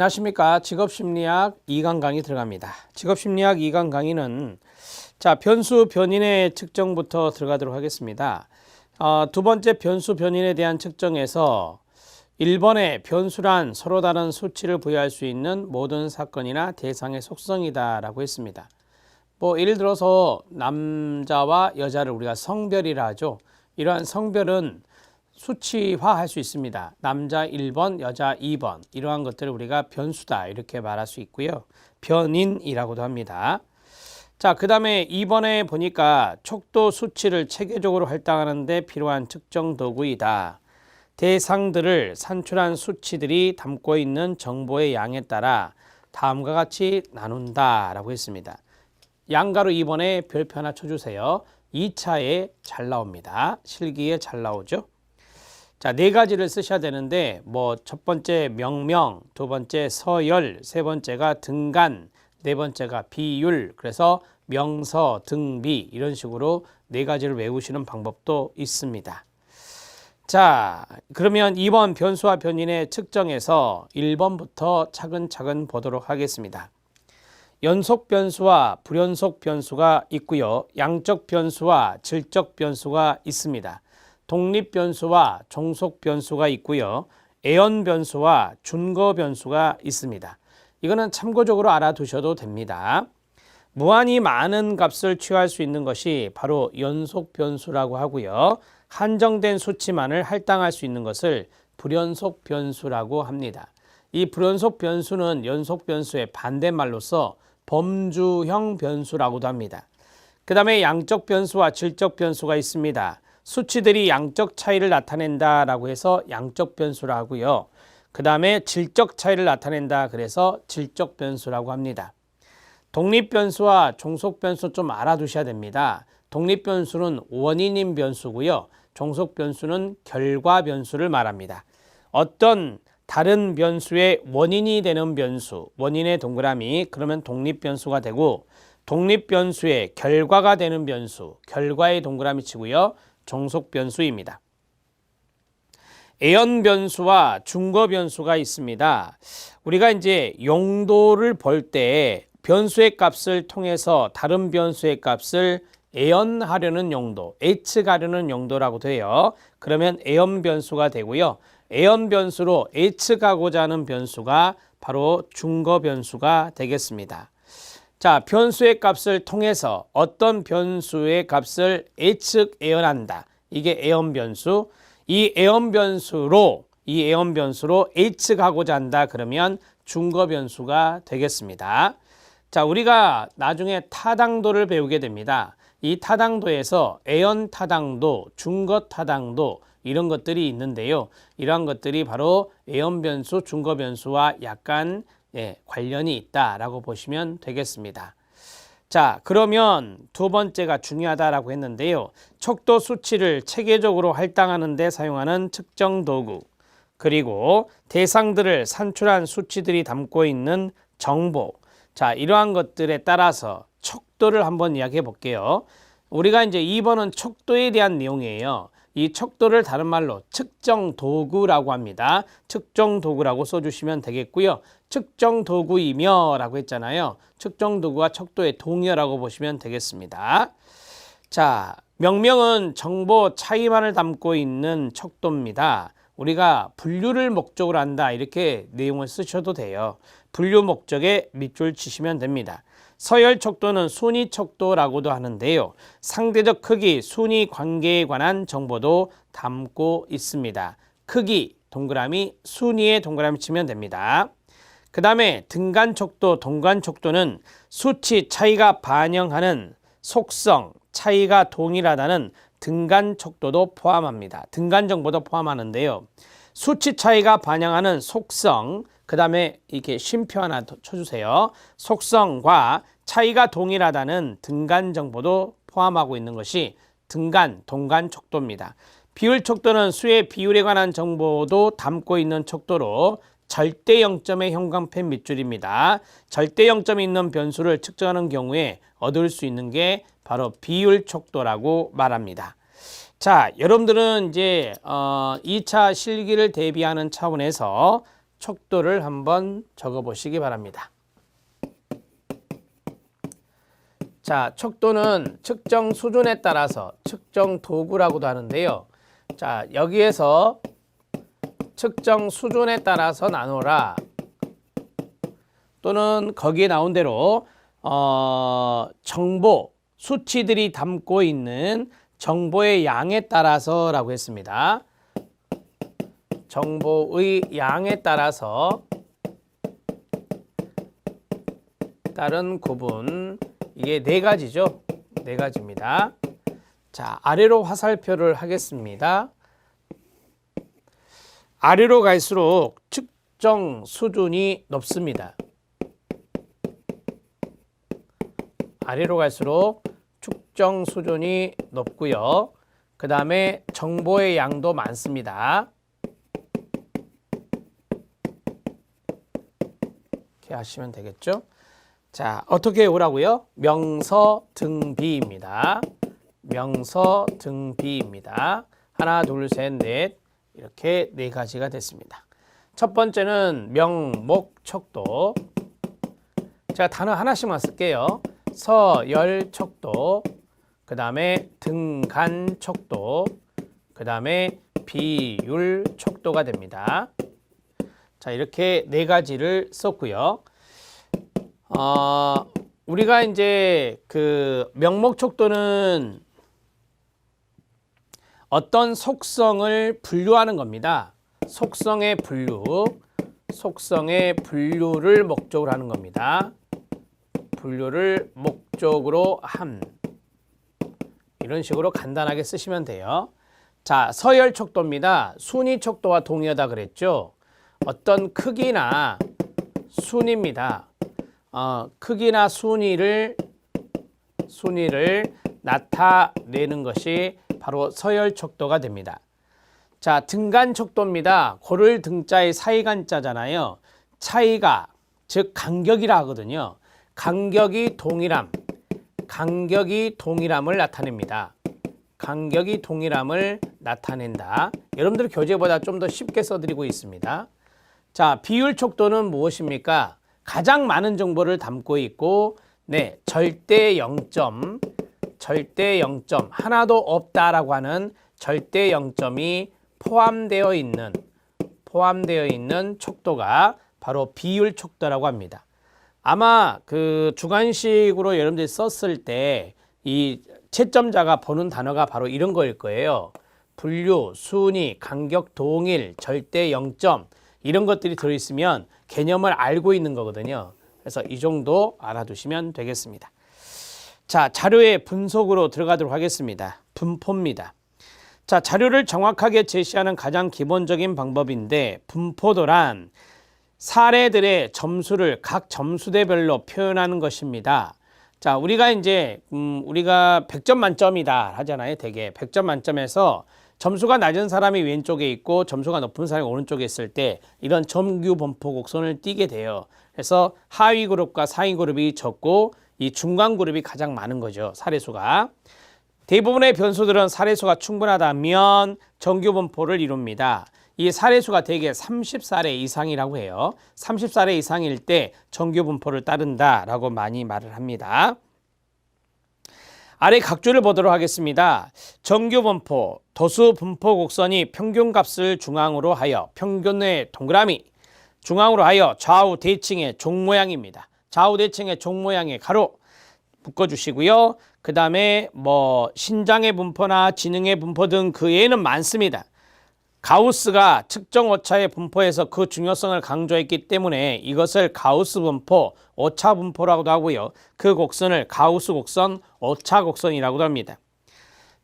안녕하십니까. 직업심리학 2강 강의 들어갑니다. 직업심리학 2강 강의는 변수 변인의 측정부터 들어가도록 하겠습니다. 두 번째 변수 변인에 대한 측정에서 1번의 변수란 서로 다른 수치를 부여할 수 있는 모든 사건이나 대상의 속성이다 라고 했습니다. 예를 들어서 남자와 여자를 우리가 성별이라 하죠. 이러한 성별은 수치화할 수 있습니다. 남자 1번, 여자 2번 이러한 것들을 우리가 변수다 이렇게 말할 수 있고요. 변인이라고도 합니다. 그 다음에 2번에 보니까 척도 수치를 체계적으로 할당하는 데 필요한 측정 도구이다. 대상들을 산출한 수치들이 담고 있는 정보의 양에 따라 다음과 같이 나눈다 라고 했습니다. 양가로 2번에 별표 하나 쳐주세요. 2차에 잘 나옵니다. 실기에 잘 나오죠. 네 가지를 쓰셔야 되는데 첫 번째 명명, 두 번째 서열, 세 번째가 등간, 네 번째가 비율. 그래서 명서, 등비 이런 식으로 네 가지를 외우시는 방법도 있습니다. 그러면 2번 변수와 변인의 측정에서 1번부터 차근차근 보도록 하겠습니다. 연속 변수와 불연속 변수가 있고요. 양적 변수와 질적 변수가 있습니다. 독립 변수와 종속 변수가 있고요. 애연 변수와 준거 변수가 있습니다. 이거는 참고적으로 알아두셔도 됩니다. 무한히 많은 값을 취할 수 있는 것이 바로 연속 변수라고 하고요. 한정된 수치만을 할당할 수 있는 것을 불연속 변수라고 합니다. 이 불연속 변수는 연속 변수의 반대말로서 범주형 변수라고도 합니다. 그 다음에 양적 변수와 질적 변수가 있습니다. 수치들이 양적 차이를 나타낸다라고 해서 양적 변수라 하고요. 그 다음에 질적 차이를 나타낸다 그래서 질적 변수라고 합니다. 독립 변수와 종속 변수 좀 알아두셔야 됩니다. 독립 변수는 원인인 변수고요. 종속 변수는 결과 변수를 말합니다. 어떤 다른 변수의 원인이 되는 변수, 원인의 동그라미, 그러면 독립 변수가 되고 독립 변수의 결과가 되는 변수, 결과의 동그라미 치고요. 종속 변수입니다. 애연 변수와 준거 변수가 있습니다. 우리가 이제 용도를 볼 때 변수의 값을 통해서 다른 변수의 값을 애연하려는 용도, 예측하려는 용도라고 돼요. 그러면 애연 변수가 되고요. 애연 변수로 예측하고자 하는 변수가 바로 준거 변수가 되겠습니다. 변수의 값을 통해서 어떤 변수의 값을 예측 애연한다. 이게 애연 변수. 이 애연 변수로 예측하고자 한다. 그러면 준거 변수가 되겠습니다. 우리가 나중에 타당도를 배우게 됩니다. 이 타당도에서 애연 타당도, 준거 타당도 이런 것들이 있는데요. 이러한 것들이 바로 애연 변수, 준거 변수와 약간 관련이 있다라고 보시면 되겠습니다. 그러면 두 번째가 중요하다라고 했는데요. 척도 수치를 체계적으로 할당하는 데 사용하는 측정 도구, 그리고 대상들을 산출한 수치들이 담고 있는 정보. 이러한 것들에 따라서 척도를 한번 이야기해 볼게요. 우리가 이제 2번은 척도에 대한 내용이에요. 이 척도를 다른 말로 측정 도구라고 합니다. 측정 도구라고 써주시면 되겠고요. 측정 도구이며 라고 했잖아요. 측정 도구와 척도의 동의어라고 보시면 되겠습니다. 명명은 정보 차이만을 담고 있는 척도입니다. 우리가 분류를 목적으로 한다 이렇게 내용을 쓰셔도 돼요. 분류 목적에 밑줄 치시면 됩니다. 서열 척도는 순위 척도라고도 하는데요. 상대적 크기, 순위 관계에 관한 정보도 담고 있습니다. 크기, 동그라미, 순위에 동그라미 치면 됩니다. 그 다음에 등간 척도, 동간 척도는 수치 차이가 반영하는 속성, 차이가 동일하다는 등간 척도도 포함합니다. 등간 정보도 포함하는데요. 수치 차이가 반영하는 속성, 그 다음에 이렇게 쉼표 하나 더 쳐주세요. 속성과 차이가 동일하다는 등간 정보도 포함하고 있는 것이 등간, 동간 척도입니다. 비율 척도는 수의 비율에 관한 정보도 담고 있는 척도로 절대 0점의 형광펜 밑줄입니다. 절대 0점이 있는 변수를 측정하는 경우에 얻을 수 있는 게 바로 비율 척도라고 말합니다. 여러분들은 이제 2차 실기를 대비하는 차원에서 척도를 한번 적어 보시기 바랍니다. 자, 척도는 측정 수준에 따라서 측정 도구라고도 하는데요. 자, 여기에서 측정 수준에 따라서 나누라, 또는 거기에 나온 대로 정보, 수치들이 담고 있는 정보의 양에 따라서라고 했습니다. 정보의 양에 따라서 따른 구분, 이게 네 가지죠. 네 가지입니다. 자, 아래로 화살표를 하겠습니다. 아래로 갈수록 측정 수준이 높습니다. 아래로 갈수록 측정 수준이 높고요. 그 다음에 정보의 양도 많습니다. 이렇게 하시면 되겠죠. 자, 어떻게 오라고요? 명서등비입니다. 명서등비입니다. 하나, 둘, 셋, 넷, 이렇게 네 가지가 됐습니다. 첫 번째는 명목척도. 제가 단어 하나씩만 쓸게요. 서열척도, 그 다음에 등간척도, 그 다음에 비율척도가 됩니다. 자, 이렇게 네 가지를 썼고요. 우리가 이제 그 명목척도는 어떤 속성을 분류하는 겁니다. 속성의 분류를 목적으로 하는 겁니다. 분류를 목적으로 함. 이런 식으로 간단하게 쓰시면 돼요. 자, 서열척도입니다. 순위척도와 동의하다 그랬죠. 어떤 크기나 순위입니다. 크기나 순위를 나타내는 것이 바로 서열척도가 됩니다. 자, 등간척도입니다. 고를 등자의 사이간자잖아요. 차이가, 즉 간격이라 하거든요. 간격이 동일함을 나타냅니다. 간격이 동일함을 나타낸다. 여러분들 교재보다 좀 더 쉽게 써드리고 있습니다. 자, 비율척도는 무엇입니까? 가장 많은 정보를 담고 있고, 네, 절대 0점, 하나도 없다라고 하는 절대 0점이 포함되어 있는 척도가 바로 비율척도라고 합니다. 아마 그 주관식으로 여러분들이 썼을 때 이 채점자가 보는 단어가 바로 이런 거일 거예요. 분류, 순위, 간격, 동일, 절대 0점, 이런 것들이 들어있으면 개념을 알고 있는 거거든요. 그래서 이 정도 알아두시면 되겠습니다. 자, 자료의 분석으로 들어가도록 하겠습니다. 분포입니다. 자, 자료를 정확하게 제시하는 가장 기본적인 방법인데, 분포도란 사례들의 점수를 각 점수대별로 표현하는 것입니다. 자, 우리가 이제 우리가 100점 만점이다 하잖아요. 되게 100점 만점에서 점수가 낮은 사람이 왼쪽에 있고 점수가 높은 사람이 오른쪽에 있을 때 이런 정규 분포 곡선을 띠게 돼요. 그래서 하위 그룹과 상위 그룹이 적고 이 중간 그룹이 가장 많은 거죠. 사례수가. 대부분의 변수들은 사례수가 충분하다면 정규 분포를 이룹니다. 이 사례수가 대개 30사례 이상이라고 해요. 30사례 이상일 때 정규 분포를 따른다라고 많이 말을 합니다. 아래 각주를 보도록 하겠습니다. 정규 분포, 도수 분포 곡선이 평균값을 중앙으로 하여 평균의 동그라미, 중앙으로 하여 좌우 대칭의 종 모양입니다. 좌우 대칭의 종 모양의 가로 묶어주시고요. 그 다음에 뭐 신장의 분포나 지능의 분포 등 그 예는 많습니다. 가우스가 측정 오차의 분포에서 그 중요성을 강조했기 때문에 이것을 가우스 분포, 오차 분포라고도 하고요. 그 곡선을 가우스 곡선, 오차 곡선이라고도 합니다.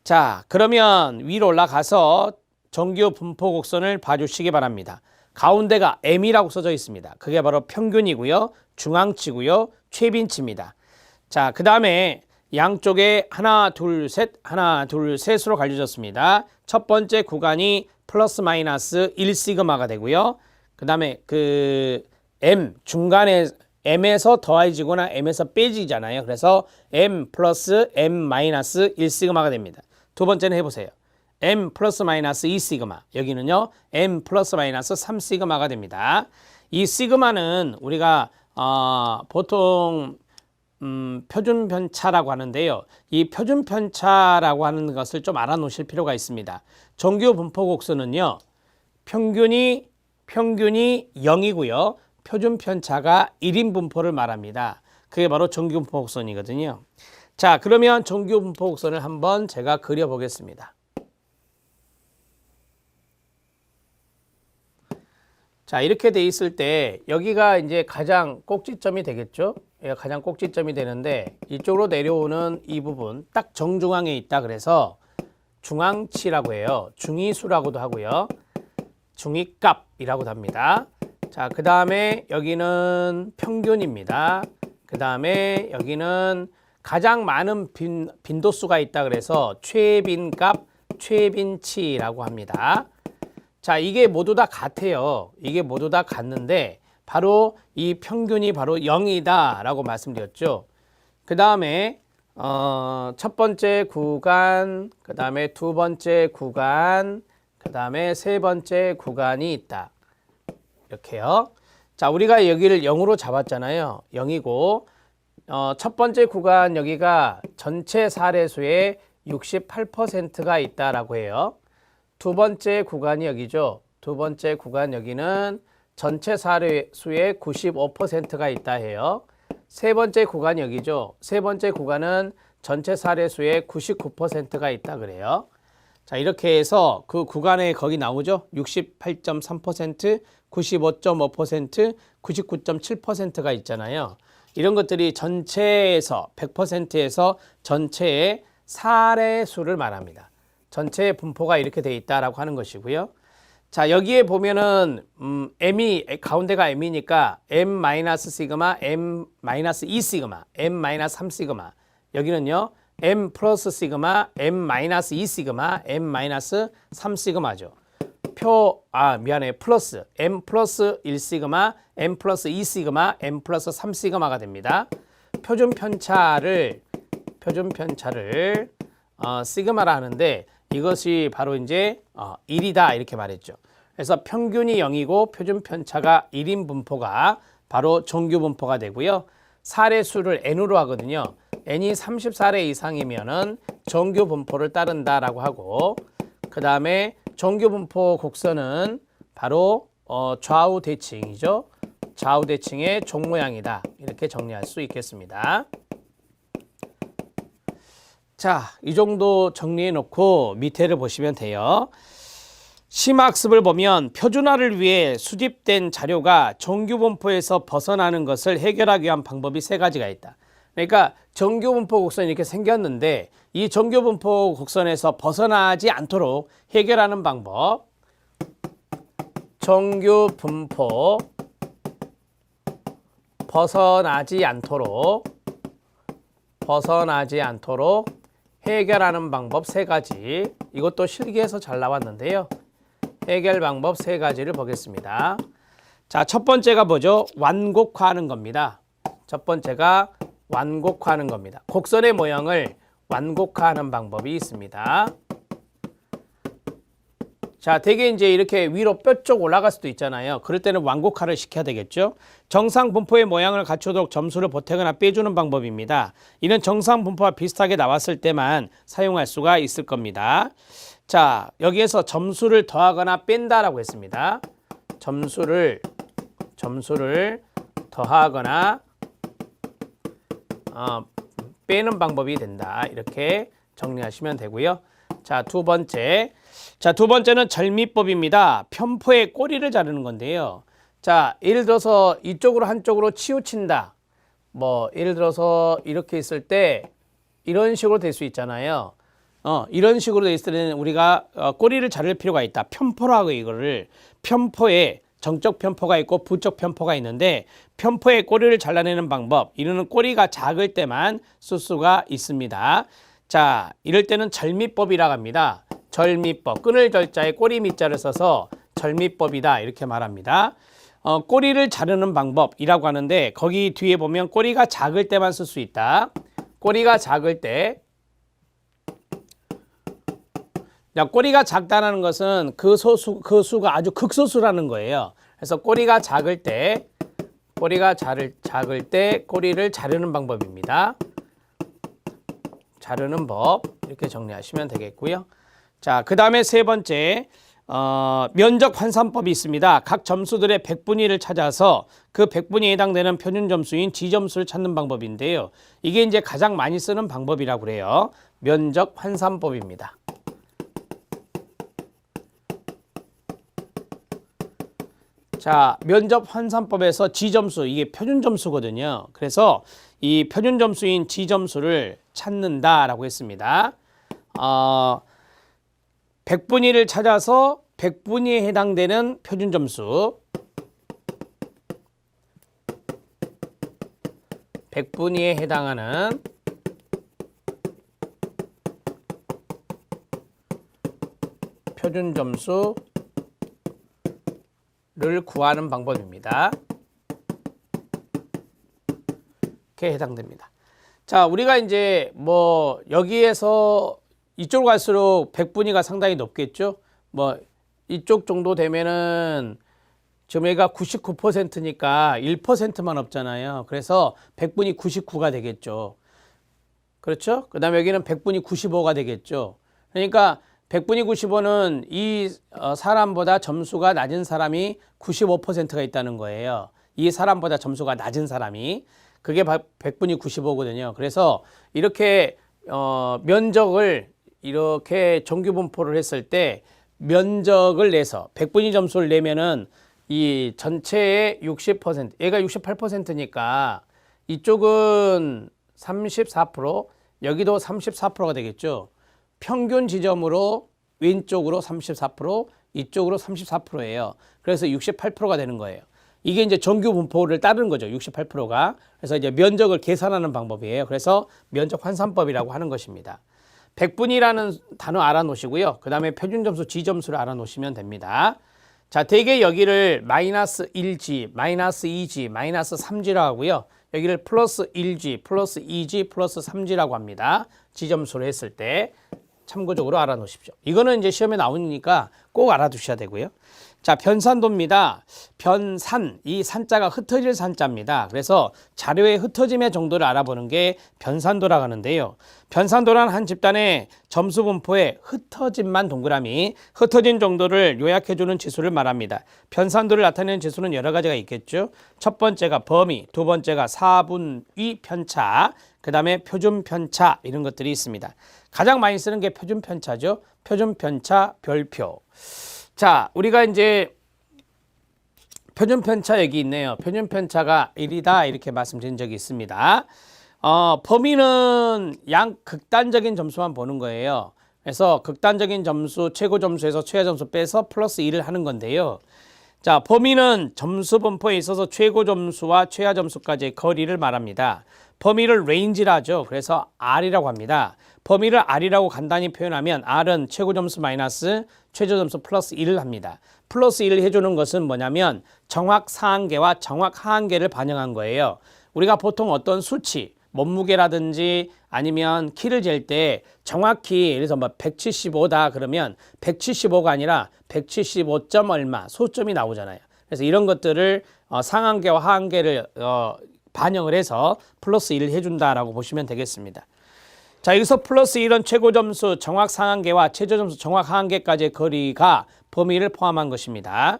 자, 그러면 위로 올라가서 정규 분포 곡선을 봐주시기 바랍니다. 가운데가 M이라고 써져 있습니다. 그게 바로 평균이고요. 중앙치고요. 최빈치입니다. 자, 그 다음에 양쪽에 하나, 둘, 셋으로 갈려졌습니다. 첫 번째 구간이 플러스 마이너스 1시그마가 되고요. 그 다음에 그 M, 중간에 M에서 더해지거나 M에서 빼지잖아요. 그래서 M 플러스 M 마이너스 1시그마가 됩니다. 두 번째는 해보세요. m 플러스 마이너스 2시그마, 여기는요 m 플러스 마이너스 3시그마가 됩니다. 이 시그마는 우리가 보통 표준 편차라고 하는데요. 이 표준 편차라고 하는 것을 좀 알아놓으실 필요가 있습니다. 정규 분포 곡선은요, 평균이 0이고요. 표준 편차가 1인 분포를 말합니다. 그게 바로 정규 분포 곡선이거든요. 자, 그러면 정규 분포 곡선을 한번 제가 그려 보겠습니다. 자, 이렇게 돼 있을 때 여기가 이제 가장 꼭지점이 되겠죠. 여기가 가장 꼭지점이 되는데 이쪽으로 내려오는 이 부분 딱 정중앙에 있다 그래서 중앙치라고 해요. 중위수라고도 하고요. 중위값이라고도 합니다. 자, 그 다음에 여기는 평균입니다. 그 다음에 여기는 가장 많은 빈도수가 있다 그래서 최빈값, 최빈치라고 합니다. 자, 이게 모두 다 같아요. 이게 모두 다 같는데 바로 이 평균이 바로 0이다 라고 말씀드렸죠. 그 다음에 첫 번째 구간, 그 다음에 두 번째 구간, 그 다음에 세 번째 구간이 있다. 이렇게요. 자, 우리가 여기를 0으로 잡았잖아요. 0이고 첫 번째 구간 여기가 전체 사례수의 68%가 있다라고 해요. 두 번째 구간이 여기죠. 두 번째 구간 여기는 전체 사례수의 95%가 있다 해요. 세 번째 구간이 여기죠. 세 번째 구간은 전체 사례수의 99%가 있다 그래요. 자, 이렇게 해서 그 구간에 거기 나오죠. 68.3%, 95.5%, 99.7%가 있잖아요. 이런 것들이 전체에서 100%에서 전체의 사례수를 말합니다. 전체 분포가 이렇게 돼 있다라고 하는 것이고요. 자, 여기에 보면은 m이 가운데가 m이니까 m-시그마, m-2시그마, m-3시그마. 여기는요. m 플러스 시그마, m-2시그마, m-3시그마죠. 플러스 m 플러스 1시그마, m 플러스 2시그마, m 플러스 3시그마가 됩니다. 표준 편차를 시그마라 하는데 이것이 바로 이제 1이다 이렇게 말했죠. 그래서 평균이 0이고 표준 편차가 1인 분포가 바로 정규 분포가 되고요. 사례수를 n으로 하거든요. n이 30사례 이상이면은 정규 분포를 따른다라고 하고, 그 다음에 정규 분포 곡선은 바로 좌우 대칭이죠. 좌우 대칭의 종 모양이다. 이렇게 정리할 수 있겠습니다. 자, 이 정도 정리해 놓고 밑에를 보시면 돼요. 심화학습을 보면 표준화를 위해 수집된 자료가 정규 분포에서 벗어나는 것을 해결하기 위한 방법이 세 가지가 있다. 그러니까 정규 분포 곡선이 이렇게 생겼는데 이 정규 분포 곡선에서 벗어나지 않도록 해결하는 방법. 정규 분포 벗어나지 않도록 해결하는 방법 세 가지. 이것도 실기에서 잘 나왔는데요. 해결 방법 세 가지를 보겠습니다. 자, 첫 번째가 뭐죠? 완곡화하는 겁니다. 첫 번째가 완곡화하는 겁니다. 곡선의 모양을 완곡화하는 방법이 있습니다. 자, 되게 이제 이렇게 위로 뼈 쪽 올라갈 수도 있잖아요. 그럴 때는 완곡화를 시켜야 되겠죠. 정상 분포의 모양을 갖추도록 점수를 보태거나 빼주는 방법입니다. 이는 정상 분포와 비슷하게 나왔을 때만 사용할 수가 있을 겁니다. 자, 여기에서 점수를 더하거나 뺀다라고 했습니다. 점수를 더하거나 빼는 방법이 된다. 이렇게 정리하시면 되고요. 자, 두 번째는 절미법입니다. 편포의 꼬리를 자르는 건데요. 자, 예를 들어서 이쪽으로 한쪽으로 치우친다. 예를 들어서 이렇게 있을 때 이런 식으로 될 수 있잖아요. 이런 식으로 돼 있을 때는 우리가 꼬리를 자를 필요가 있다. 편포라고 이거를 편포에 정적 편포가 있고 부적 편포가 있는데 편포의 꼬리를 잘라내는 방법. 이는 꼬리가 작을 때만 쓸 수가 있습니다. 자, 이럴 때는 절미법이라고 합니다. 절미법. 끊을 절자에 꼬리 밑자를 써서 절미법이다 이렇게 말합니다. 꼬리를 자르는 방법이라고 하는데 거기 뒤에 보면 꼬리가 작을 때만 쓸 수 있다. 꼬리가 작을 때 자, 꼬리가 작다는 것은 그 수가 아주 극소수라는 거예요. 그래서 꼬리가 작을 때 꼬리를 자르는 방법입니다. 자르는 법 이렇게 정리하시면 되겠고요. 자, 그 다음에 세 번째 면적 환산법이 있습니다. 각 점수들의 백분위를 찾아서 그 백분위에 해당되는 표준 점수인 지점수를 찾는 방법인데요. 이게 이제 가장 많이 쓰는 방법이라고 그래요. 면적 환산법입니다. 자, 면적 환산법에서 지점수, 이게 표준 점수거든요. 그래서 이 표준 점수인 지점수를 찾는다라고 했습니다. 백분위를 찾아서 백분위에 해당되는 표준 점수, 백분위에 해당하는 표준 점수를 구하는 방법입니다. 이렇게 해당됩니다. 자, 우리가 이제 뭐 여기에서 이쪽으로 갈수록 백분위가 상당히 높겠죠. 뭐 이쪽 정도 되면은 지금 여기가 99%니까 1%만 없잖아요. 그래서 백분위 99가 되겠죠. 그렇죠? 그 다음에 여기는 백분위 95가 되겠죠. 그러니까 백분위 95는 이 사람보다 점수가 낮은 사람이 95%가 있다는 거예요. 이 사람보다 점수가 낮은 사람이. 그게 백분위 95거든요. 그래서 이렇게 면적을 이렇게 정규분포를 했을 때 면적을 내서 백분위 점수를 내면은 이 전체의 60%, 얘가 68%니까 이쪽은 34%, 여기도 34%가 되겠죠. 평균 지점으로 왼쪽으로 34%, 이쪽으로 34%예요. 그래서 68%가 되는 거예요. 이게 이제 정규 분포를 따르는 거죠. 68%가. 그래서 이제 면적을 계산하는 방법이에요. 그래서 면적 환산법이라고 하는 것입니다. 백분위라는 단어 알아놓으시고요. 그 다음에 표준점수 지점수를 알아놓으시면 됩니다. 자, 대개 여기를 마이너스 1G, 마이너스 2G, 마이너스 3G라고 하고요. 여기를 플러스 1G, 플러스 2G, 플러스 3G라고 합니다. 지점수를 했을 때 참고적으로 알아놓으십시오. 이거는 이제 시험에 나오니까 꼭 알아두셔야 되고요. 자, 변산도입니다. 변산, 이 산자가 흩어질 산자입니다. 그래서 자료의 흩어짐의 정도를 알아보는 게 변산도라고 하는데요. 변산도란 한 집단의 점수 분포의 흩어짐만 동그라미, 흩어진 정도를 요약해주는 지수를 말합니다. 변산도를 나타내는 지수는 여러 가지가 있겠죠. 첫 번째가 범위, 두 번째가 사분위 편차, 그 다음에 표준 편차, 이런 것들이 있습니다. 가장 많이 쓰는 게 표준 편차죠. 표준 편차 별표. 자, 우리가 이제 표준 편차 여기 있네요. 표준 편차가 1이다 이렇게 말씀드린 적이 있습니다. 범위는 양극단적인 점수만 보는 거예요. 그래서 극단적인 점수, 최고 점수에서 최하 점수 빼서 플러스 1을 하는 건데요. 자, 범위는 점수 분포에 있어서 최고 점수와 최하 점수까지의 거리를 말합니다. 범위를 레인지라 하죠. 그래서 R이라고 합니다. 범위를 R이라고 간단히 표현하면 R은 최고 점수 마이너스 최저 점수 플러스 1을 합니다. 플러스 1을 해주는 것은 뭐냐면 정확 상한계와 정확 하한계를 반영한 거예요. 우리가 보통 어떤 수치, 몸무게라든지 아니면 키를 잴 때 정확히 예를 들어서 뭐 175다 그러면 175가 아니라 175점 얼마 소점이 나오잖아요. 그래서 이런 것들을 상한계와 하한계를 반영을 해서 플러스 1을 해준다라고 보시면 되겠습니다. 자, 여기서 플러스 1은 최고 점수 정확 상한계와 최저 점수 정확 하한계까지의 거리가 범위를 포함한 것입니다.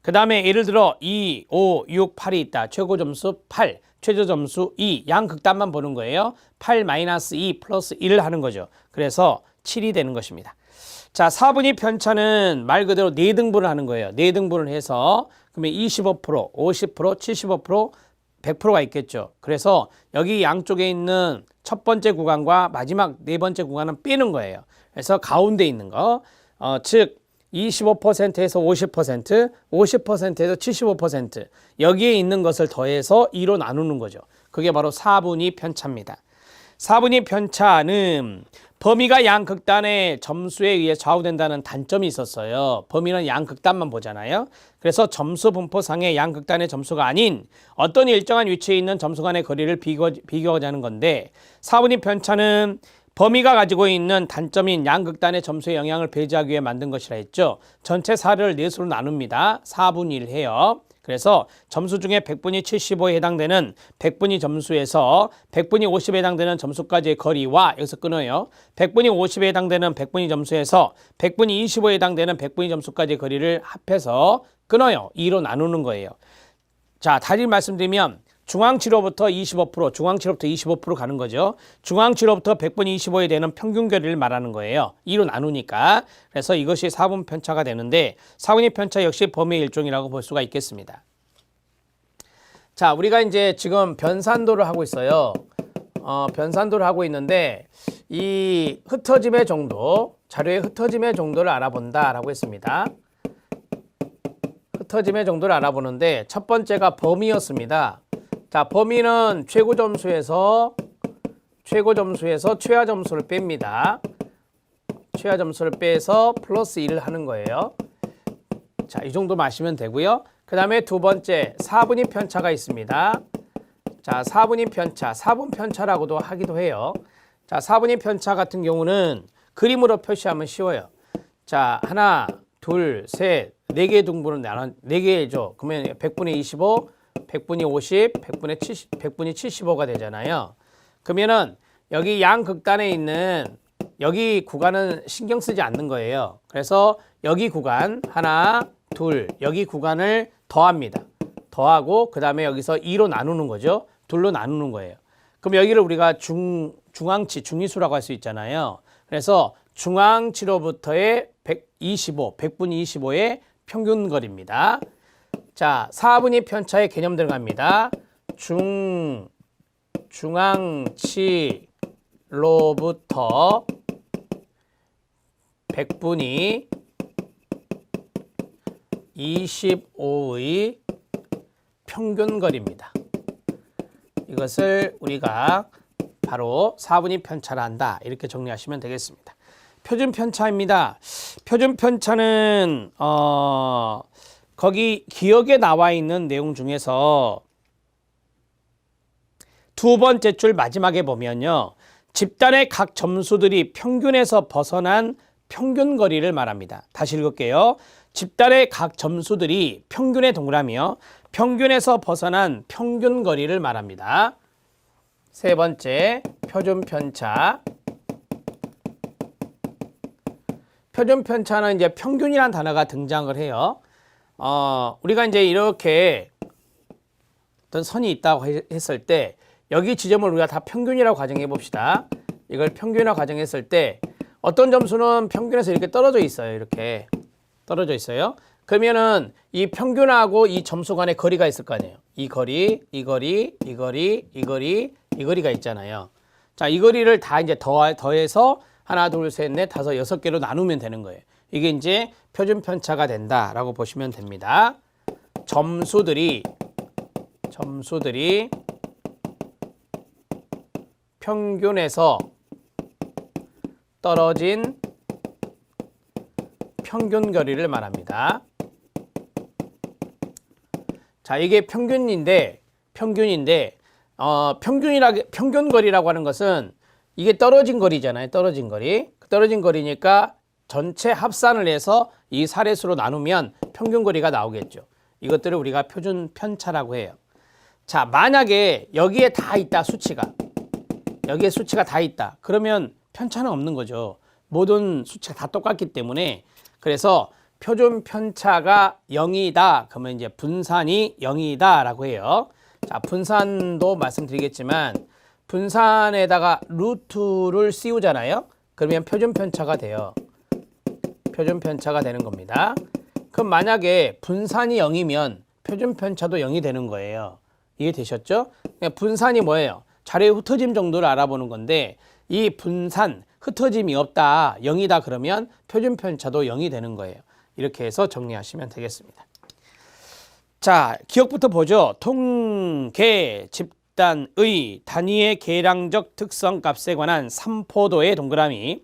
그 다음에 예를 들어 2, 5, 6, 8이 있다. 최고 점수 8, 최저 점수 2, 양극단만 보는 거예요. 8 마이너스 2 플러스 1을 하는 거죠. 그래서 7이 되는 것입니다. 자, 사분위 편차는 말 그대로 4등분을 하는 거예요. 4등분을 해서 그러면 25%, 50%, 75%, 100%가 있겠죠. 그래서 여기 양쪽에 있는 첫 번째 구간과 마지막 네 번째 구간은 빼는 거예요. 그래서 가운데 있는 거, 즉 25%에서 50%, 50%에서 75% 여기에 있는 것을 더해서 2로 나누는 거죠. 그게 바로 사분위 편차입니다. 사분위 편차는 범위가 양극단의 점수에 의해 좌우된다는 단점이 있었어요. 범위는 양극단만 보잖아요. 그래서 점수 분포상의 양극단의 점수가 아닌 어떤 일정한 위치에 있는 점수 간의 거리를 비교하자는 건데 사분위 편차는 범위가 가지고 있는 단점인 양극단의 점수에 영향을 배제하기 위해 만든 것이라 했죠. 전체 사례를 4수로 나눕니다. 4분의 1 해요. 그래서 점수 중에 100분위 75에 해당되는 100분위 점수에서 100분위 50에 해당되는 점수까지의 거리와 여기서 끊어요. 100분위 50에 해당되는 100분위 점수에서 100분위 25에 해당되는 100분위 점수까지의 거리를 합해서 끊어요. 2로 나누는 거예요. 자, 다시 말씀드리면 중앙치로부터 25%, 중앙치로부터 25% 가는 거죠. 중앙치로부터 100분위 25에 되는 평균 거리를 말하는 거예요. 2로 나누니까. 그래서 이것이 4분 편차가 되는데 4분위 편차 역시 범위의 일종이라고 볼 수가 있겠습니다. 자, 우리가 이제 지금 변산도를 하고 있어요. 변산도를 하고 있는데 이 흩어짐의 정도, 자료의 흩어짐의 정도를 알아본다라고 했습니다. 흩어짐의 정도를 알아보는데 첫 번째가 범위였습니다. 자, 범위는 최고 점수에서 최하 점수를 뺍니다. 최하 점수를 빼서 플러스 1을 하는 거예요. 자, 이 정도 마시면 되고요. 그 다음에 두 번째 4분위 편차가 있습니다. 자, 4분위 편차, 4분 편차라고도 하기도 해요. 자, 4분위 편차 같은 경우는 그림으로 표시하면 쉬워요. 자, 하나, 둘, 셋, 4개의 등분을 나눠 4개죠. 그러면 100분의 25, 100분의 50, 100분의 70, 100분의 75가 되잖아요. 그러면은 여기 양극단에 있는 여기 구간은 신경 쓰지 않는 거예요. 그래서 여기 구간 하나, 둘, 여기 구간을 더합니다. 더하고 그 다음에 여기서 2로 나누는 거죠. 둘로 나누는 거예요. 그럼 여기를 우리가 중앙치, 중위수라고 할 수 있잖아요. 그래서 중앙치로부터의 125, 100분의 25의 평균 거리입니다. 자, 4분위 편차의 개념 들어갑니다. 중앙치로부터 100분위 25의 평균 거리입니다. 이것을 우리가 바로 4분위 편차를 한다. 이렇게 정리하시면 되겠습니다. 표준 편차입니다. 표준 편차는 거기 기억에 나와 있는 내용 중에서 두 번째 줄 마지막에 보면요. 집단의 각 점수들이 평균에서 벗어난 평균 거리를 말합니다. 다시 읽을게요. 집단의 각 점수들이 평균의 동그라미요. 평균에서 벗어난 평균 거리를 말합니다. 세 번째, 표준 편차. 표준 편차는 이제 평균이라는 단어가 등장을 해요. 우리가 이제 이렇게 어떤 선이 있다고 했을 때 여기 지점을 우리가 다 평균이라고 가정해 봅시다. 이걸 평균이라고 가정했을 때 어떤 점수는 평균에서 이렇게 떨어져 있어요. 이렇게 떨어져 있어요. 그러면은 이 평균하고 이 점수 간의 거리가 있을 거 아니에요. 이 거리, 이 거리, 이 거리, 이 거리, 이 거리가 있잖아요. 자, 이 거리를 다 이제 더해서 하나, 둘, 셋, 넷, 다섯, 6개로 나누면 되는 거예요. 이게 이제 표준 편차가 된다라고 보시면 됩니다. 점수들이 평균에서 떨어진 평균 거리를 말합니다. 자, 이게 평균인데 평균 거리라고 하는 것은 이게 떨어진 거리잖아요. 떨어진 거리. 떨어진 거리니까 전체 합산을 해서 이 사례수로 나누면 평균 거리가 나오겠죠. 이것들을 우리가 표준 편차라고 해요. 자, 만약에 여기에 다 있다, 수치가. 여기에 수치가 다 있다. 그러면 편차는 없는 거죠. 모든 수치가 다 똑같기 때문에. 그래서 표준 편차가 0이다. 그러면 이제 분산이 0이다 라고 해요. 자, 분산도 말씀드리겠지만 분산에다가 루트를 씌우잖아요. 그러면 표준 편차가 돼요. 표준 편차가 되는 겁니다. 그럼 만약에 분산이 0이면 표준 편차도 0이 되는 거예요. 이해되셨죠? 분산이 뭐예요? 자료의 흩어짐 정도를 알아보는 건데 이 분산, 흩어짐이 없다, 0이다 그러면 표준 편차도 0이 되는 거예요. 이렇게 해서 정리하시면 되겠습니다. 자, 기억부터 보죠. 통계 집단의 단위의 계량적 특성 값에 관한 3포도의 동그라미.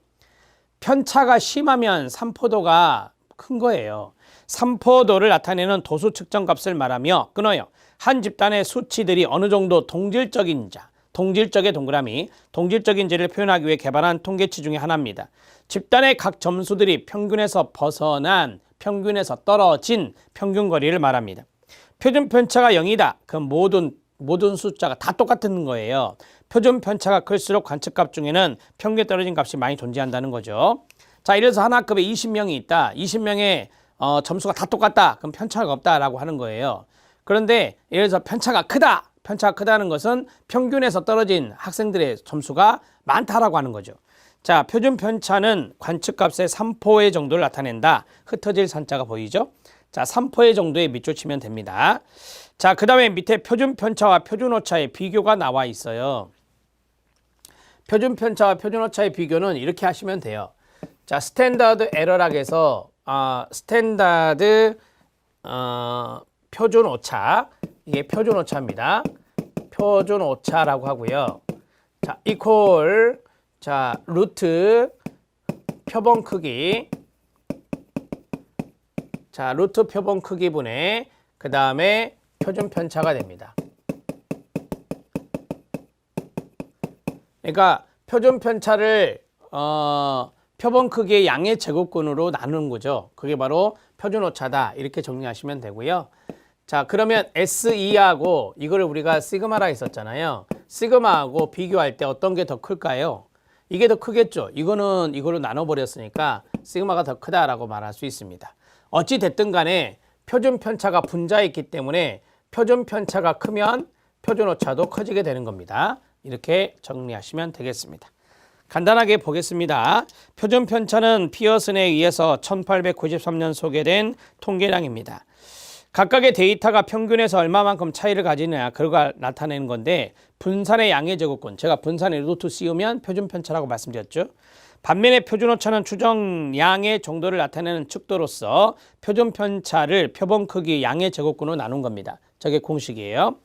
편차가 심하면 3포도가 큰 거예요. 3포도를 나타내는 도수 측정 값을 말하며 끊어요. 한 집단의 수치들이 어느 정도 동질적인 자, 동질적의 동그라미, 동질적인지를 표현하기 위해 개발한 통계치 중에 하나입니다. 집단의 각 점수들이 평균에서 벗어난, 평균에서 떨어진 평균거리를 말합니다. 표준 편차가 0이다. 그럼 모든 숫자가 다 똑같은 거예요. 표준 편차가 클수록 관측값 중에는 평균에 떨어진 값이 많이 존재한다는 거죠. 자, 예를 들어서 한 학급에 20명이 있다. 20명의 점수가 다 똑같다. 그럼 편차가 없다라고 하는 거예요. 그런데 예를 들어서 편차가 크다. 편차가 크다는 것은 평균에서 떨어진 학생들의 점수가 많다라고 하는 거죠. 자, 표준 편차는 관측값의 3포의 정도를 나타낸다. 흩어질 산자가 보이죠? 자, 3포의 정도에 밑줄 치면 됩니다. 자, 그 다음에 밑에 표준 편차와 표준 오차의 비교가 나와 있어요. 표준 편차와 표준 오차의 비교는 이렇게 하시면 돼요. 자, 스탠다드 에러락에서 스탠다드 표준 오차, 이게 표준 오차입니다. 표준 오차라고 하고요. 자, 이퀄, 자, 루트 표본 크기, 자, 루트 표본 크기분의 그 다음에 표준 편차가 됩니다. 그러니까 표준 편차를 표본 크기의 양의 제곱근으로 나누는 거죠. 그게 바로 표준 오차다. 이렇게 정리하시면 되고요. 자, 그러면 SE하고 이거를 우리가 시그마라 했었잖아요. 시그마하고 비교할 때 어떤 게 더 클까요? 이게 더 크겠죠. 이거는 이걸로 나눠버렸으니까 시그마가 더 크다라고 말할 수 있습니다. 어찌 됐든 간에 표준 편차가 분자했기 때문에 표준 편차가 크면 표준 오차도 커지게 되는 겁니다. 이렇게 정리하시면 되겠습니다. 간단하게 보겠습니다. 표준 편차는 피어슨에 의해서 1893년 소개된 통계량입니다. 각각의 데이터가 평균에서 얼마만큼 차이를 가지느냐, 그걸 나타내는 건데, 분산의 양의 제곱근, 제가 분산의 루트 씌우면 표준 편차라고 말씀드렸죠. 반면에 표준 오차는 추정 양의 정도를 나타내는 측도로서 표준 편차를 표본 크기 양의 제곱근으로 나눈 겁니다. 저게 공식이에요.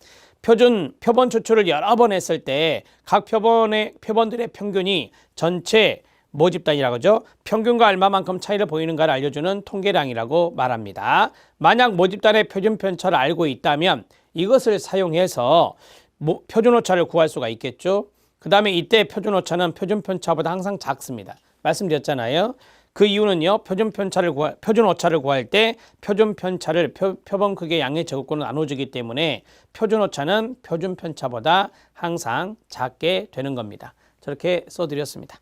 표본 추출을 여러 번 했을 때 각 표본들의 평균이 전체 모집단이라고 하죠. 평균과 얼마만큼 차이를 보이는가를 알려주는 통계량이라고 말합니다. 만약 모집단의 표준 편차를 알고 있다면 이것을 사용해서 표준 오차를 구할 수가 있겠죠. 그 다음에 이때 표준 오차는 표준 편차보다 항상 작습니다. 말씀드렸잖아요. 그 이유는요, 표준 오차를 구할 때 표준 편차를 표본 크기의 양의 제곱근으로 나눠주기 때문에 표준 오차는 표준 편차보다 항상 작게 되는 겁니다. 저렇게 써드렸습니다.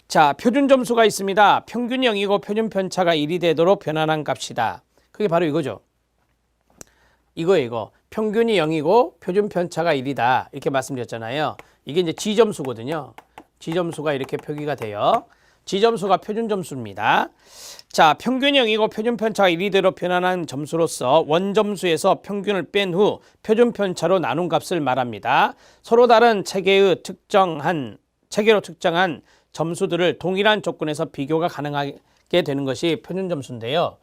자, 표준 점수가 있습니다. 평균이 0이고 표준 편차가 1이 되도록 변환한 값이다. 그게 바로 이거죠. 이거. 평균이 0이고 표준 편차가 1이다. 이렇게 말씀드렸잖아요. 이게 이제 지점수거든요. 지점수가 이렇게 표기가 돼요. 지점수가 표준 점수입니다. 자, 평균이 0이고 표준 편차가 1이대로 변환한 점수로서 원점수에서 평균을 뺀 후 표준 편차로 나눈 값을 말합니다. 서로 다른 체계로 특정한 점수들을 동일한 조건에서 비교가 가능하게 되는 것이 표준 점수인데요.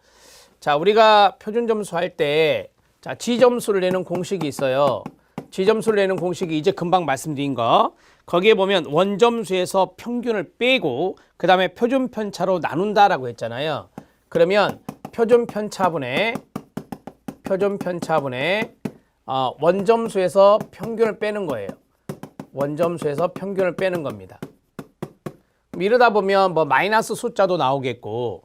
자, 우리가 표준 점수 할 때 자, 지점수를 내는 공식이 있어요. 지점수를 내는 공식이 이제 금방 말씀드린 거. 거기에 보면 원점수에서 평균을 빼고 그 다음에 표준 편차로 나눈다라고 했잖아요. 그러면 표준 편차분의 원점수에서 평균을 빼는 거예요. 원점수에서 평균을 빼는 겁니다. 이러다 보면 뭐 마이너스 숫자도 나오겠고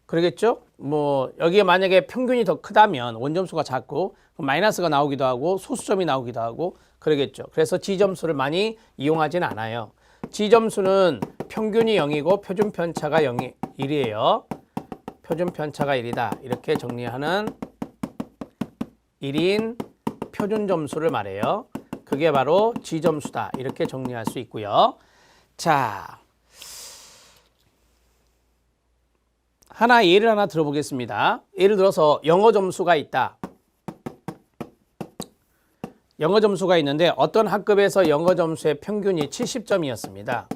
그러겠죠? 뭐 여기에 만약에 평균이 더 크다면 원점수가 작고 마이너스가 나오기도 하고 소수점이 나오기도 하고 그러겠죠. 그래서 지점수를 많이 이용하진 않아요. 지점수는 평균이 0이고 표준 편차가 1이에요. 표준 편차가 1이다. 이렇게 정리하는 1인 표준 점수를 말해요. 그게 바로 지점수다. 이렇게 정리할 수 있고요. 자, 예를 하나 들어보겠습니다. 예를 들어서 영어 점수가 있다. 영어 점수가 있는데 어떤 학급에서 영어 점수의 평균이 70점이었습니다.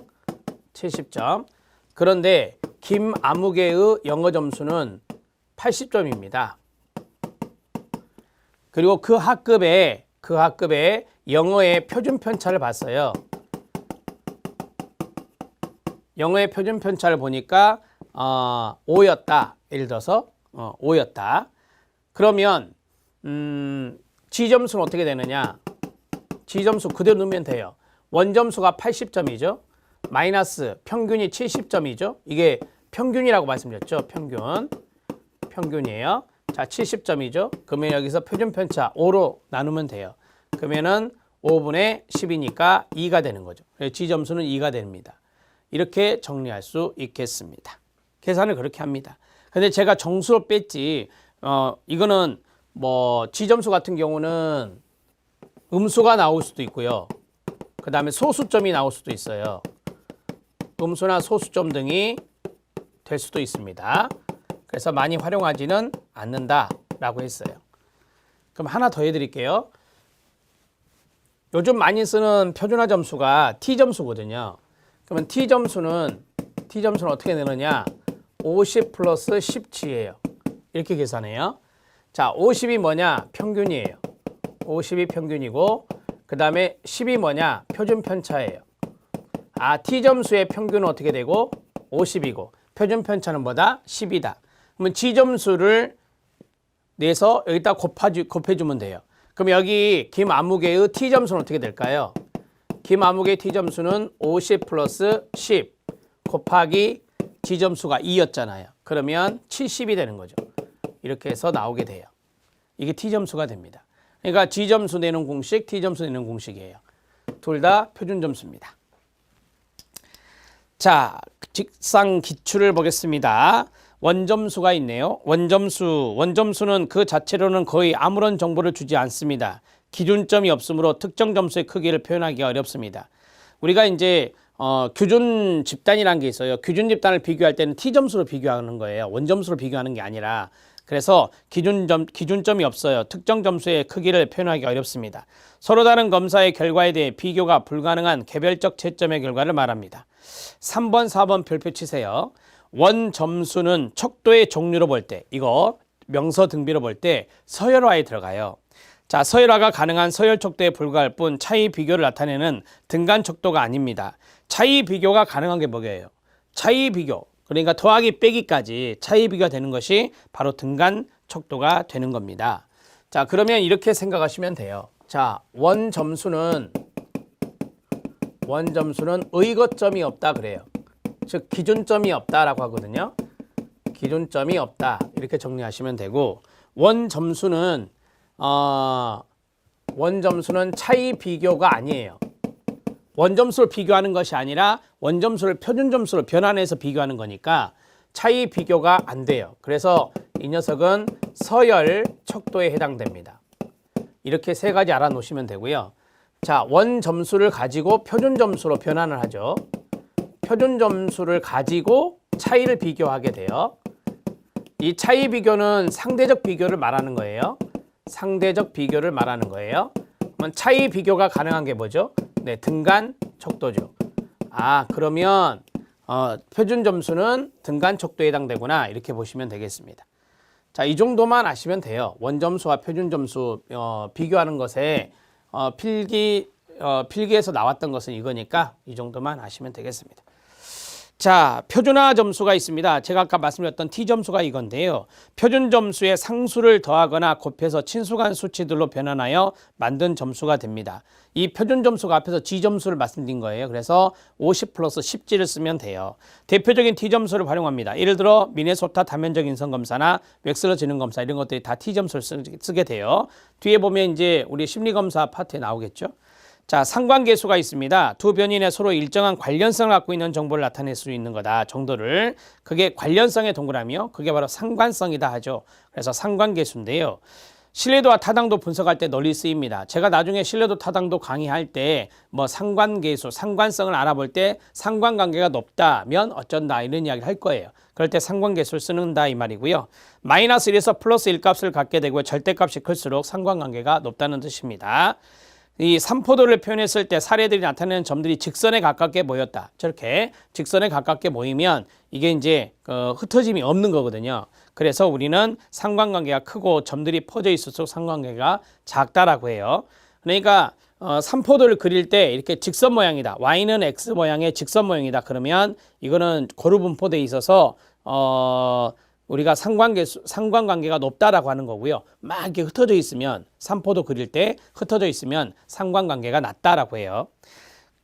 70점. 그런데 김아무개의 영어 점수는 80점입니다. 그리고 그 학급에 영어의 표준 편차를 봤어요. 영어의 표준 편차를 보니까 5였다. 예를 들어서 5였다. 그러면 지점수는 어떻게 되느냐? 지점수 그대로 넣으면 돼요. 원점수가 80점이죠. 마이너스 평균이 70점이죠. 이게 평균이라고 말씀드렸죠. 평균이에요. 자, 70점이죠. 그러면 여기서 표준편차 5로 나누면 돼요. 그러면은 5분의 10이니까 2가 되는 거죠. 지점수는 2가 됩니다. 이렇게 정리할 수 있겠습니다. 계산을 그렇게 합니다. 근데 제가 정수로 뺐지, 이거는 뭐 지점수 같은 경우는 음수가 나올 수도 있고요. 그 다음에 소수점이 나올 수도 있어요. 음수나 소수점 등이 될 수도 있습니다. 그래서 많이 활용하지는 않는다라고 했어요. 그럼 하나 더 해드릴게요. 요즘 많이 쓰는 표준화 점수가 T점수거든요. 그러면 T점수는 어떻게 내느냐? 50 플러스 10치예요. 이렇게 계산해요. 자, 50이 뭐냐? 평균이에요. 50이 평균이고, 그 다음에 10이 뭐냐? 표준편차예요. T점수의 평균은 어떻게 되고? 50이고, 표준편차는 뭐다? 10이다. 그러면 G점수를 내서 여기다 곱해주면 돼요. 그럼 여기 김아무개의 T점수는 어떻게 될까요? 김아무개의 T점수는 50 플러스 10 곱하기 G점수가 2였잖아요. 그러면 70이 되는 거죠. 이렇게 해서 나오게 돼요. 이게 T점수가 됩니다. 그러니까 G점수 내는 공식, T점수 내는 공식이에요. 둘 다 표준점수입니다. 자, 직상 기출을 보겠습니다. 원점수가 있네요. 원점수는 그 자체로는 거의 아무런 정보를 주지 않습니다. 기준점이 없으므로 특정 점수의 크기를 표현하기가 어렵습니다. 우리가 이제 규준 집단이라는 게 있어요. 규준 집단을 비교할 때는 T점수로 비교하는 거예요. 원점수로 비교하는 게 아니라. 그래서 기준점이 없어요. 특정 점수의 크기를 표현하기 어렵습니다. 서로 다른 검사의 결과에 대해 비교가 불가능한 개별적 채점의 결과를 말합니다. 3번, 4번 별표 치세요. 원점수는 척도의 종류로 볼 때, 이거 명서 등비로 볼 때 서열화에 들어가요. 자, 서열화가 가능한 서열 척도에 불과할 뿐 차이 비교를 나타내는 등간 척도가 아닙니다. 차이 비교가 가능한 게 뭐예요? 차이 비교, 그러니까 더하기 빼기까지 차이 비교가 되는 것이 바로 등간 척도가 되는 겁니다. 자, 그러면 이렇게 생각하시면 돼요. 자, 원점수는 의거점이 없다 그래요. 즉 기준점이 없다라고 하거든요. 기준점이 없다 이렇게 정리하시면 되고, 원점수는 차이 비교가 아니에요. 원점수를 비교하는 것이 아니라 원점수를 표준점수로 변환해서 비교하는 거니까 차이 비교가 안 돼요. 그래서 이 녀석은 서열 척도에 해당됩니다. 이렇게 세 가지 알아놓으시면 되고요. 자, 원점수를 가지고 표준점수로 변환을 하죠. 표준점수를 가지고 차이를 비교하게 돼요. 이 차이 비교는 상대적 비교를 말하는 거예요. 상대적 비교를 말하는 거예요. 그러면 차이 비교가 가능한 게 뭐죠? 네, 등간 척도죠. 그러면 표준점수는 등간 척도에 해당되구나 이렇게 보시면 되겠습니다. 자, 이 정도만 아시면 돼요. 원점수와 표준점수 비교하는 것에 필기에서 나왔던 것은 이거니까 이 정도만 아시면 되겠습니다. 자, 표준화 점수가 있습니다. 제가 아까 말씀드렸던 T점수가 이건데요. 표준점수에 상수를 더하거나 곱해서 친수간 수치들로 변환하여 만든 점수가 됩니다. 이 표준점수가 앞에서 G점수를 말씀드린 거예요. 그래서 50 플러스 10G를 쓰면 돼요. 대표적인 T점수를 활용합니다. 예를 들어 미네소타 다면적 인성검사나 웩슬러 지능검사 이런 것들이 다 T점수를 쓰게 돼요. 뒤에 보면 이제 우리 심리검사 파트에 나오겠죠. 자, 상관계수가 있습니다. 두 변인의 서로 일정한 관련성을 갖고 있는 정보를 나타낼 수 있는 거다 정도를, 그게 관련성의 동그라미요. 그게 바로 상관성이다 하죠. 그래서 상관계수인데요. 신뢰도와 타당도 분석할 때 널리 쓰입니다. 제가 나중에 신뢰도 타당도 강의할 때 뭐 상관계수, 상관성을 알아볼 때 상관관계가 높다면 어쩐다 이런 이야기를 할 거예요. 그럴 때 상관계수를 쓰는다 이 말이고요. 마이너스 1에서 플러스 1 값을 갖게 되고 절대값이 클수록 상관관계가 높다는 뜻입니다. 이 삼포도를 표현했을 때 사례들이 나타내는 점들이 직선에 가깝게 모였다. 저렇게 직선에 가깝게 모이면 이게 이제 흩어짐이 없는 거거든요. 그래서 우리는 상관관계가 크고 점들이 퍼져 있을수록 상관관계가 작다라고 해요. 그러니까 삼포도를 그릴 때 이렇게 직선 모양이다. Y는 X 모양의 직선 모양이다. 그러면 이거는 고루분포대에 있어서 우리가 상관관계가 높다라고 하는 거고요. 막 이렇게 흩어져 있으면, 삼포도 그릴 때 흩어져 있으면 상관관계가 낮다라고 해요.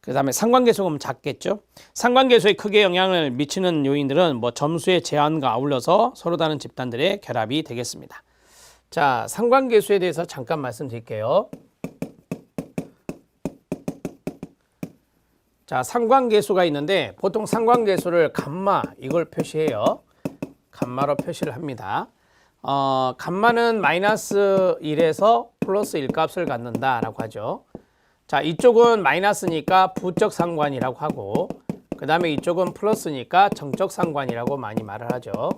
그 다음에 상관계수가 그럼 작겠죠. 상관계수에 크게 영향을 미치는 요인들은 뭐 점수의 제한과 아울러서 서로 다른 집단들의 결합이 되겠습니다. 자, 상관계수에 대해서 잠깐 말씀드릴게요. 자, 상관계수가 있는데 보통 상관계수를 감마 이걸 표시해요. 감마로 표시를 합니다. 감마는 마이너스 1에서 플러스 1 값을 갖는다라고 하죠. 자, 이쪽은 마이너스니까 부적 상관이라고 하고, 그 다음에 이쪽은 플러스니까 정적 상관이라고 많이 말을 하죠.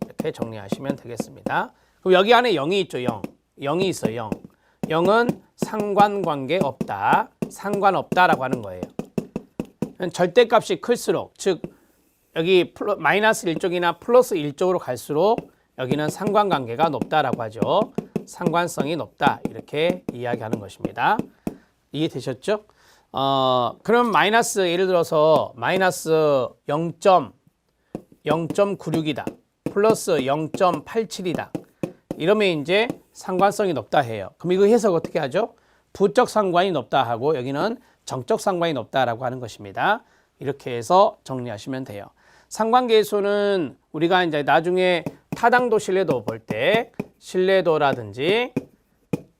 이렇게 정리하시면 되겠습니다. 그럼 여기 안에 0이 있죠. 0. 0이 있어요. 0. 0은 상관관계 없다. 상관없다라고 하는 거예요. 절대값이 클수록, 즉 여기 마이너스 1쪽이나 플러스 1쪽으로 갈수록 여기는 상관관계가 높다라고 하죠. 상관성이 높다. 이렇게 이야기하는 것입니다. 이해되셨죠? 그럼 마이너스 예를 들어서 마이너스 0.96이다. 플러스 0.87이다. 이러면 이제 상관성이 높다 해요. 그럼 이거 해석 어떻게 하죠? 부적 상관이 높다 하고 여기는 정적 상관이 높다라고 하는 것입니다. 이렇게 해서 정리하시면 돼요. 상관계수는 우리가 이제 나중에 타당도 신뢰도 볼 때 신뢰도라든지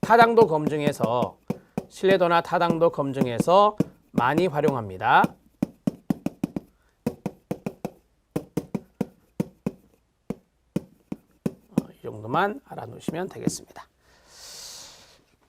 타당도 검증에서 신뢰도나 타당도 검증에서 많이 활용합니다. 이 정도만 알아놓으시면 되겠습니다.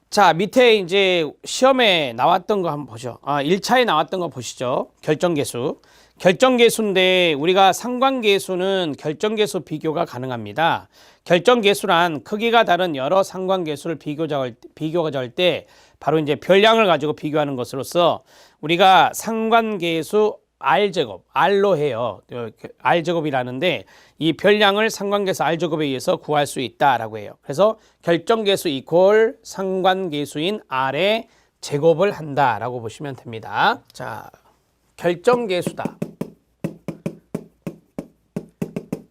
자, 밑에 이제 시험에 나왔던 거 한번 보죠. 1차에 나왔던 거 보시죠. 결정계수. 결정계수인데 우리가 상관계수는 결정계수 비교가 가능합니다. 결정계수란 크기가 다른 여러 상관계수를 비교가 될 때 바로 이제 별량을 가지고 비교하는 것으로서 우리가 상관계수 R제곱, R로 해요. R제곱이라는데 이 별량을 상관계수 R제곱에 의해서 구할 수 있다라고 해요. 그래서 결정계수 이퀄 상관계수인 R의 제곱을 한다라고 보시면 됩니다. 자, 결정계수다.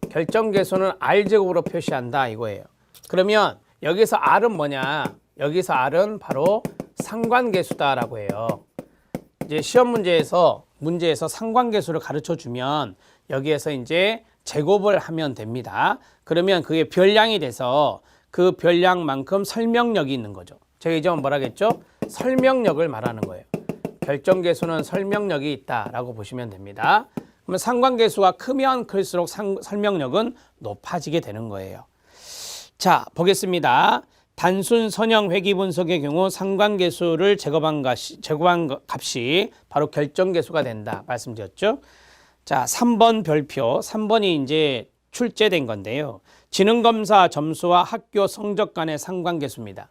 결정계수는 R제곱으로 표시한다 이거예요. 그러면 여기서 R은 뭐냐? 여기서 R은 바로 상관계수다라고 해요. 이제 시험 문제에서 상관계수를 가르쳐 주면 여기에서 이제 제곱을 하면 됩니다. 그러면 그게 별량이 돼서 그 별량만큼 설명력이 있는 거죠. 제가 이제 뭐라 했죠? 설명력을 말하는 거예요. 결정계수는 설명력이 있다라고 보시면 됩니다. 그러면 상관계수가 크면 클수록 설명력은 높아지게 되는 거예요. 자, 보겠습니다. 단순 선형 회귀 분석의 경우 상관계수를 제곱한 값이 바로 결정계수가 된다 말씀드렸죠. 자, 3번 별표. 3번이 이제 출제된 건데요. 지능검사 점수와 학교 성적 간의 상관계수입니다.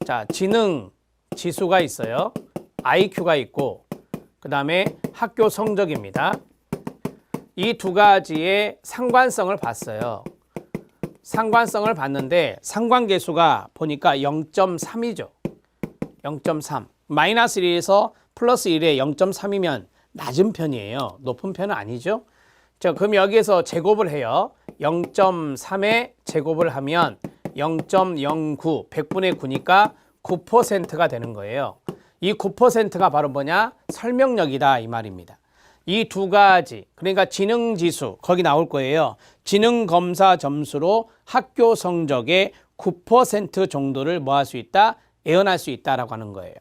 자, 지능 지수가 있어요. IQ가 있고 그 다음에 학교 성적입니다. 이 두 가지의 상관성을 봤어요. 상관성을 봤는데 상관계수가 보니까 0.3이죠. 0.3. 마이너스 1에서 플러스 1에 0.3이면 낮은 편이에요. 높은 편은 아니죠. 자, 그럼 여기에서 제곱을 해요. 0.3에 제곱을 하면 0.09, 100분의 9니까 9%가 되는 거예요. 이 9%가 바로 뭐냐? 설명력이다 이 말입니다. 이 두 가지, 그러니까 지능지수 거기 나올 거예요. 지능검사 점수로 학교 성적의 9% 정도를 뭐 할 수 있다? 예언할 수 있다라고 하는 거예요.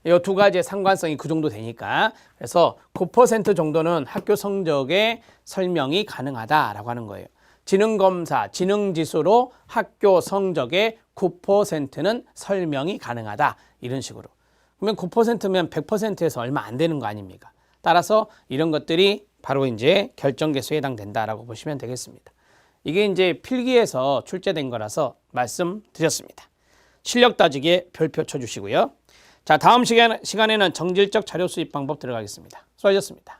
이 두 가지의 상관성이 그 정도 되니까 그래서 9% 정도는 학교 성적의 설명이 가능하다라고 하는 거예요. 지능검사, 지능지수로 학교 성적의 9%는 설명이 가능하다 이런 식으로. 그러면 9%면 100%에서 얼마 안 되는 거 아닙니까? 따라서 이런 것들이 바로 이제 결정계수에 해당된다라고 보시면 되겠습니다. 이게 이제 필기에서 출제된 거라서 말씀드렸습니다. 실력 따지기에 별표 쳐주시고요. 자, 다음 시간에는 정질적 자료 수집 방법 들어가겠습니다. 수고하셨습니다.